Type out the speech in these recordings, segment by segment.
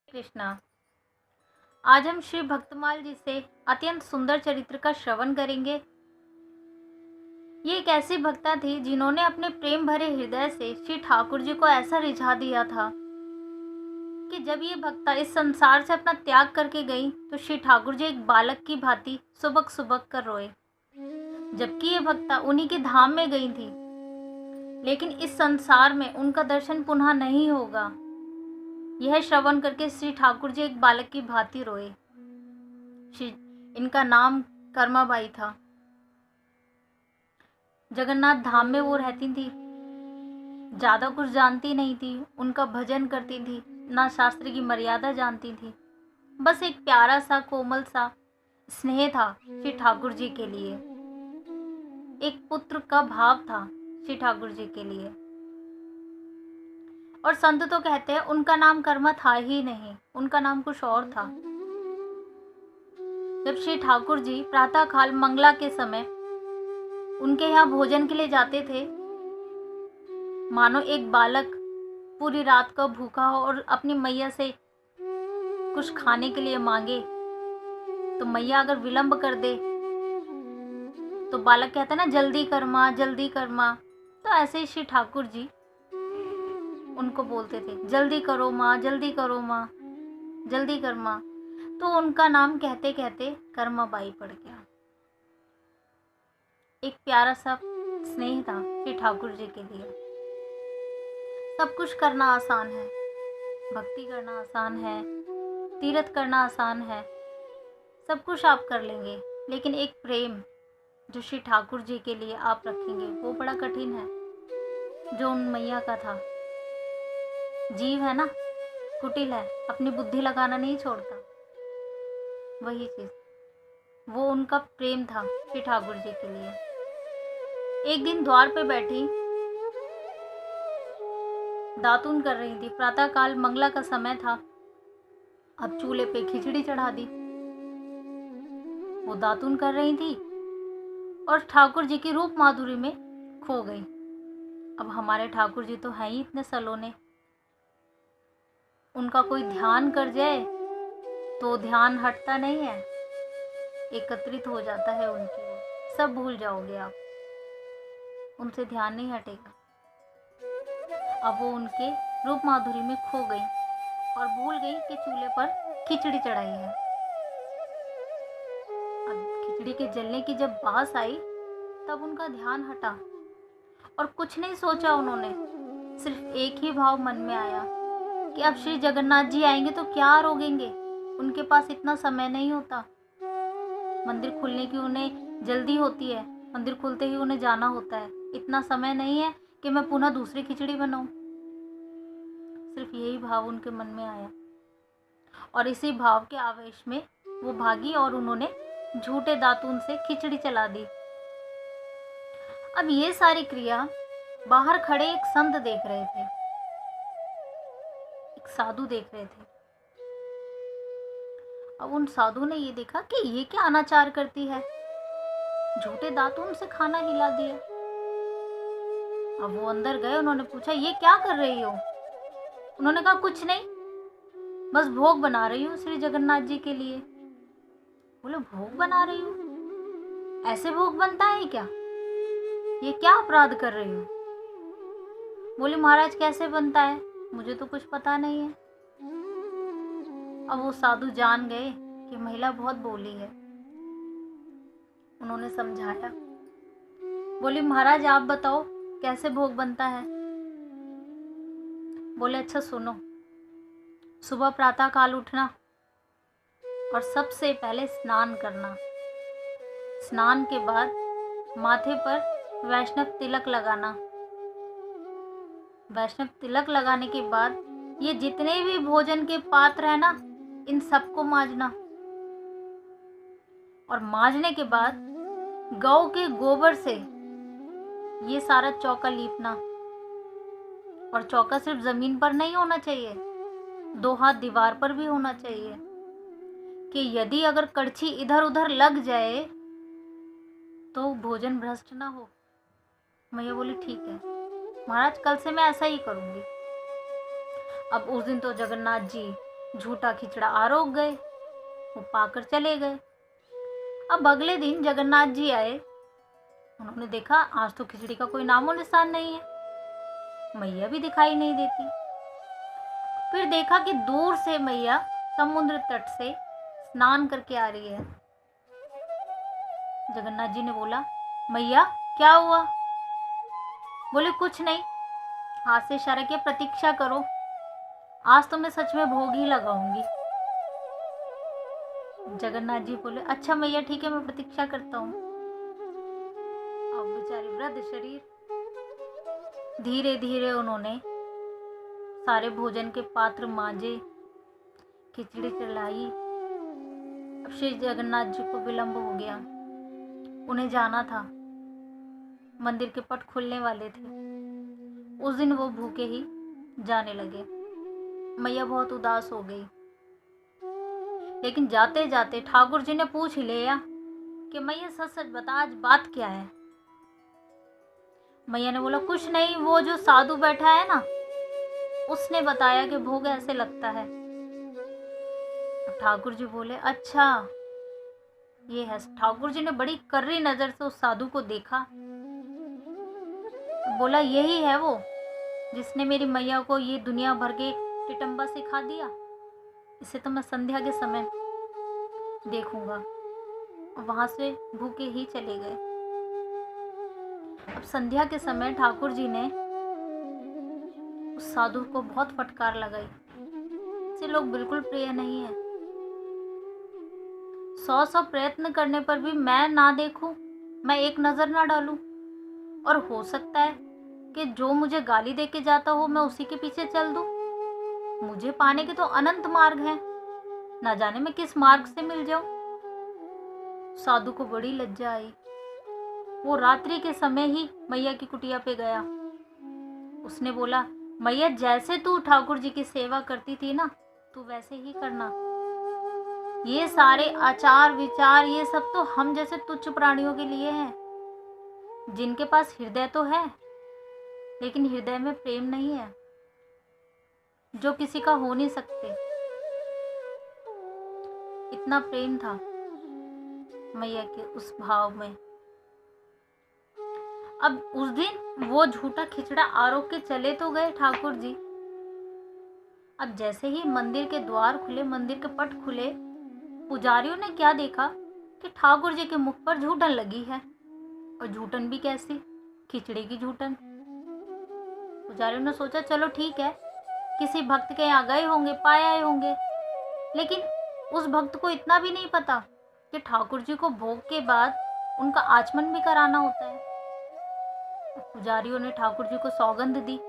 कृष्णा। आज हम श्री भक्तमाल जी से अत्यंत सुंदर चरित्र का श्रवण करेंगे। ये एक ऐसी भक्ता थी जिन्होंने अपने प्रेम भरे हृदय से श्री ठाकुर जी को ऐसा रिझा दिया था कि जब ये भक्ता इस संसार से अपना त्याग करके गई तो श्री ठाकुर जी एक बालक की भांति सुबक सुबक कर रोए। जबकि ये भक्ता उन्हीं के धाम में गई थी, लेकिन इस संसार में उनका दर्शन पुनः नहीं होगा। यह श्रवण करके श्री ठाकुर जी एक बालक की भांति रोए। इनका नाम कर्माबाई था। जगन्नाथ धाम में वो रहती थी, ज्यादा कुछ जानती नहीं थी, उनका भजन करती थी, ना शास्त्र की मर्यादा जानती थी। बस एक प्यारा सा कोमल सा स्नेह था श्री ठाकुर जी के लिए, एक पुत्र का भाव था श्री ठाकुर जी के लिए। और संत तो कहते हैं उनका नाम कर्मा था ही नहीं, उनका नाम कुछ और था। जब श्री ठाकुर जी प्रातः काल मंगला के समय उनके यहाँ भोजन के लिए जाते थे, मानो एक बालक पूरी रात को भूखा हो और अपनी मैया से कुछ खाने के लिए मांगे, तो मैया अगर विलंब कर दे तो बालक कहता है ना, जल्दी कर माँ, जल्दी कर माँ। तो ऐसे ही श्री ठाकुर जी उनको बोलते थे, जल्दी करो माँ, जल्दी करो माँ, जल्दी कर माँ। तो उनका नाम कहते कहते कर्माबाई पड़ गया। एक प्यारा सा स्नेह था श्री ठाकुर जी के लिए। सब कुछ करना आसान है, भक्ति करना आसान है, तीर्थ करना आसान है, सब कुछ आप कर लेंगे, लेकिन एक प्रेम जो श्री ठाकुर जी के लिए आप रखेंगे वो बड़ा कठिन है। जो उन मैया का था, जीव है ना, कुटिल है, अपनी बुद्धि लगाना नहीं छोड़ता, वही चीज, वो उनका प्रेम था श्री ठाकुर जी के लिए। एक दिन द्वार पे बैठी दातून कर रही थी, प्रातः काल मंगला का समय था। अब चूल्हे पे खिचड़ी चढ़ा दी। वो दातून कर रही थी और ठाकुर जी की रूप माधुरी में खो गई। अब हमारे ठाकुर जी तो हैं ही इतने सलोने, उनका कोई ध्यान कर जाए तो ध्यान हटता नहीं है, एकत्रित हो जाता है उनकी ओर, सब भूल जाओगे आप, उनसे ध्यान नहीं हटेगा। अब वो उनके रूप माधुरी में खो गई और भूल गई कि चूल्हे पर खिचड़ी चढ़ाई है। अब खिचड़ी के जलने की जब बास आई तब उनका ध्यान हटा और कुछ नहीं सोचा उन्होंने, सिर्फ एक ही भाव मन में आया कि अब श्री जगन्नाथ जी आएंगे तो क्या रोकेंगे, उनके पास इतना समय नहीं होता, मंदिर खुलने की उन्हें जल्दी होती है, मंदिर खुलते ही उन्हें जाना होता है, इतना समय नहीं है कि मैं पुनः दूसरी खिचड़ी बनाऊं। सिर्फ यही भाव उनके मन में आया और इसी भाव के आवेश में वो भागी और उन्होंने झूठे दातून से खिचड़ी चला दी। अब ये सारी क्रिया बाहर खड़े एक संत देख रहे थे, एक साधु देख रहे थे। अब उन साधु ने ये देखा कि ये क्या अनाचार करती है, झूठे दातून से खाना हिला दिया। अब वो अंदर गए, उन्होंने पूछा ये क्या कर रही हो? उन्होंने कहा कुछ नहीं, बस भोग बना रही हूँ श्री जगन्नाथ जी के लिए। बोले भोग बना रही हो? ऐसे भोग बनता है क्या? ये क्या अपराध कर रही हो? बोले महाराज कैसे बनता है, मुझे तो कुछ पता नहीं है। अब वो साधु जान गए कि महिला बहुत बोली है, उन्होंने समझाया। बोली महाराज आप बताओ कैसे भोग बनता है? बोले अच्छा सुनो, सुबह प्रातः काल उठना और सबसे पहले स्नान करना, स्नान के बाद माथे पर वैष्णव तिलक लगाना, वैष्णव तिलक लगाने के बाद ये जितने भी भोजन के पात्र है ना, इन सबको मांजना और मांजने के बाद गौ के गोबर से ये सारा चौका लीपना। और चौका सिर्फ जमीन पर नहीं होना चाहिए, 2 हाथ दीवार पर भी होना चाहिए, कि यदि अगर कड़छी इधर उधर लग जाए तो भोजन भ्रष्ट ना हो। मैया बोली ठीक है महाराज, कल से मैं ऐसा ही करूंगी। अब उस दिन तो जगन्नाथ जी झूठा खिचड़ा आरोग गए, वो पाकर चले गए। अब अगले दिन जगन्नाथ जी आए। उन्होंने देखा आज तो खिचड़ी का कोई नामो निशान नहीं है, मैया भी दिखाई नहीं देती। फिर देखा कि दूर से मैया समुद्र तट से स्नान करके आ रही है। जगन्नाथ जी ने बोला, मैया क्या हुआ? बोले कुछ नहीं, हाथ से इशारा किया, प्रतीक्षा करो, आज तो मैं सच में भोग ही लगाऊंगी। जगन्नाथ जी बोले, अच्छा मैया ठीक है, मैं प्रतीक्षा करता हूँ। अब बेचारे वृद्ध शरीर, धीरे धीरे उन्होंने सारे भोजन के पात्र मांजे, खिचड़ी चढ़ाई। अब श्री जगन्नाथ जी को विलंब हो गया, उन्हें जाना था, मंदिर के पट खुलने वाले थे। उस दिन वो भूखे ही जाने लगे। मैया बहुत उदास हो गई, लेकिन जाते जाते ठाकुर जी ने पूछ ही लिया कि मैया सच सच बता, आज बात क्या है? मैया ने बोला, कुछ नहीं, वो जो साधु बैठा है ना, उसने बताया कि भोग ऐसे लगता है। ठाकुर जी बोले, अच्छा ये है। ठाकुर जी ने बड़ी कर्री नजर से उस साधु को देखा, बोला, यही है वो जिसने मेरी मैया को ये दुनिया भर के टिटम्बा सिखा दिया। इसे तो मैं संध्या के समय देखूंगा। वहां से भूखे ही चले गए। अब संध्या के समय ठाकुर जी ने उस साधु को बहुत फटकार लगाई, इसे लोग बिल्कुल प्रिय नहीं है। 100 प्रयत्न करने पर भी मैं ना देखूं, मैं एक नजर ना डालूं, और हो सकता है कि जो मुझे गाली दे के जाता हो मैं उसी के पीछे चल दूं। मुझे पाने के तो अनंत मार्ग हैं, ना जाने मैं किस मार्ग से मिल जाऊं। साधु को बड़ी लज्जा आई। वो रात्रि के समय ही मैया की कुटिया पे गया। उसने बोला, मैया जैसे तू ठाकुर जी की सेवा करती थी ना, तू वैसे ही करना। ये सारे आचार विचार ये सब तो हम जैसे तुच्छ प्राणियों के लिए हैं, जिनके पास हृदय तो है लेकिन हृदय में प्रेम नहीं है, जो किसी का हो नहीं सकते। इतना प्रेम था मैया के उस भाव में। अब उस दिन वो झूठा खिचड़ा आरोग के चले तो गए ठाकुर जी। अब जैसे ही मंदिर के द्वार खुले, मंदिर के पट खुले, पुजारियों ने क्या देखा कि ठाकुर जी के मुख पर झूठन लगी है। और झूठन भी कैसी? खिचड़ी की झूठन। पुजारियों ने सोचा चलो ठीक है, किसी भक्त के यहाँ गए होंगे, पाए आए होंगे। लेकिन उस भक्त को इतना भी नहीं पता कि ठाकुर जी को भोग के बाद उनका आचमन भी कराना होता है। पुजारियों ने ठाकुर जी को सौगंध दी,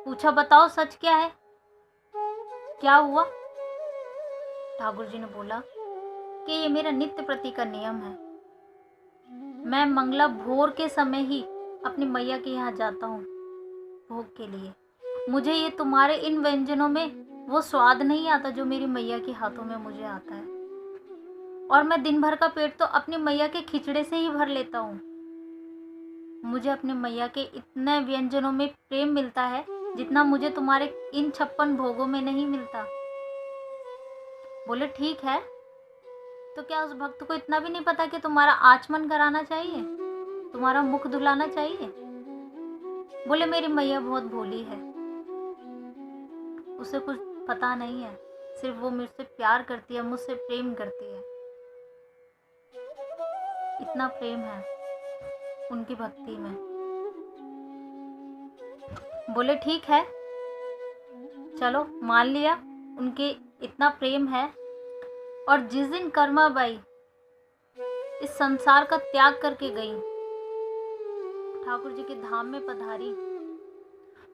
पूछा बताओ सच क्या है, क्या हुआ? ठाकुर जी ने बोला कि ये मेरा नित्य प्रति का नियम है। मैं मंगला भोर के समय ही अपनी मैया के यहाँ जाता हूँ भोग के लिए। मुझे ये तुम्हारे इन व्यंजनों में वो स्वाद नहीं आता जो मेरी मैया के हाथों में मुझे आता है। और मैं दिन भर का पेट तो अपनी मैया के खिचड़े से ही भर लेता हूँ। मुझे अपनी मैया के इतने व्यंजनों में प्रेम मिलता है जितना मुझे तुम्हारे इन 56 भोगों में नहीं मिलता। बोले ठीक है, तो क्या उस भक्त को इतना भी नहीं पता कि तुम्हारा आचमन कराना चाहिए, तुम्हारा मुख धुलाना चाहिए? बोले मेरी मैया बहुत भोली है, उसे कुछ पता नहीं है, सिर्फ वो मुझसे प्यार करती है, मुझसे प्रेम करती है। इतना प्रेम है उनकी भक्ति में। बोले ठीक है, चलो मान लिया उनके इतना प्रेम है। और जिस दिन कर्माबाई इस संसार का त्याग करके गई, ठाकुर जी के धाम में पधारी,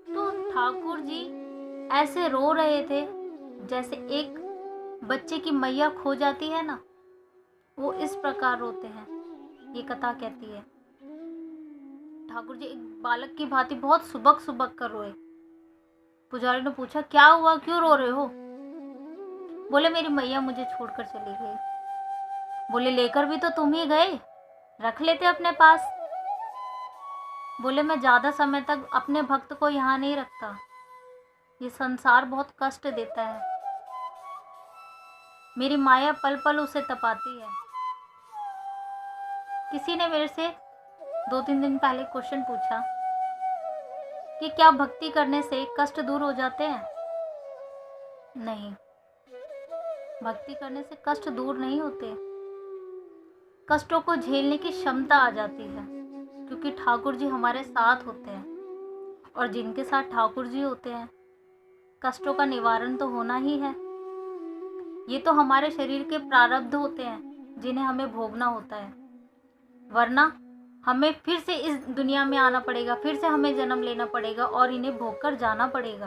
तो ठाकुर जी ऐसे रो रहे थे जैसे एक बच्चे की मैया खो जाती है ना, वो इस प्रकार रोते हैं, ये कथा कहती है। ठाकुर जी एक बालक की भांति बहुत सुबक सुबक कर रोए। पुजारी ने पूछा क्या हुआ, क्यों रो रहे हो? बोले मेरी मैया मुझे छोड़कर चली गई। बोले लेकर भी तो तुम ही गए, रख लेते अपने पास। बोले मैं ज्यादा समय तक अपने भक्त को यहाँ नहीं रखता, ये संसार बहुत कष्ट देता है। मेरी माया पल पल उसे तपाती है। किसी ने मेरे से 2-3 दिन पहले क्वेश्चन पूछा कि क्या भक्ति करने से कष्ट दूर हो जाते हैं? नहीं, भक्ति करने से कष्ट दूर नहीं होते। कष्टों को झेलने की क्षमता आ जाती है, क्योंकि ठाकुर जी हमारे साथ होते हैं, और जिनके साथ ठाकुर जी होते हैं कष्टों का निवारण तो होना ही है। ये तो हमारे शरीर के प्रारब्ध होते हैं जिन्हें हमें भोगना होता है, वरना हमें फिर से इस दुनिया में आना पड़ेगा, फिर से हमें जन्म लेना पड़ेगा और इन्हें भोग कर जाना पड़ेगा।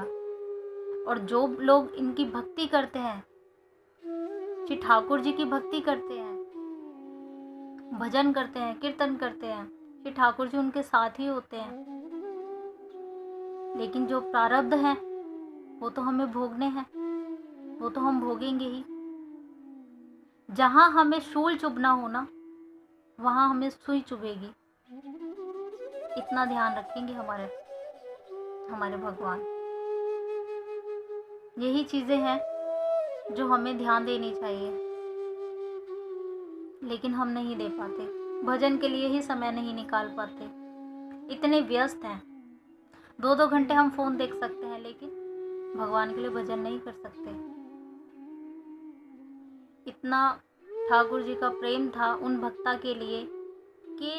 और जो लोग इनकी भक्ति करते हैं, श्री ठाकुर जी की भक्ति करते हैं, भजन करते हैं, कीर्तन करते हैं, श्री ठाकुर जी उनके साथ ही होते हैं। लेकिन जो प्रारब्ध हैं वो तो हमें भोगने हैं, वो तो हम भोगेंगे ही। जहाँ हमें शूल चुभना हो ना, वहाँ हमें सुई चुभेगी। इतना ध्यान रखेंगे हमारे भगवान। यही चीज़ें हैं जो हमें ध्यान देनी चाहिए, लेकिन हम नहीं दे पाते। भजन के लिए ही समय नहीं निकाल पाते, इतने व्यस्त हैं। 2-2 घंटे हम फ़ोन देख सकते हैं, लेकिन भगवान के लिए भजन नहीं कर सकते। इतना ठाकुर जी का प्रेम था उन भक्ता के लिए कि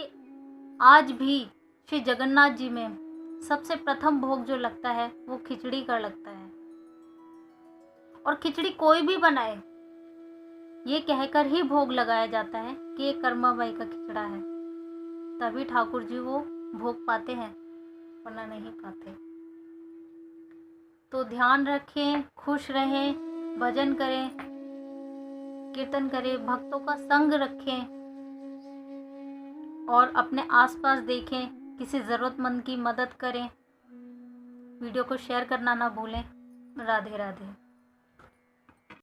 आज भी श्री जगन्नाथ जी में सबसे प्रथम भोग जो लगता है वो खिचड़ी का लगता है। और खिचड़ी कोई भी बनाए, ये कहकर ही भोग लगाया जाता है कि ये कर्माबाई का खिचड़ा है, तभी ठाकुर जी वो भोग पाते हैं, वरना नहीं पाते। तो ध्यान रखें, खुश रहें, भजन करें, कीर्तन करें, भक्तों का संग रखें और अपने आसपास देखें, किसी ज़रूरतमंद की मदद करें। वीडियो को शेयर करना ना भूलें। राधे राधे।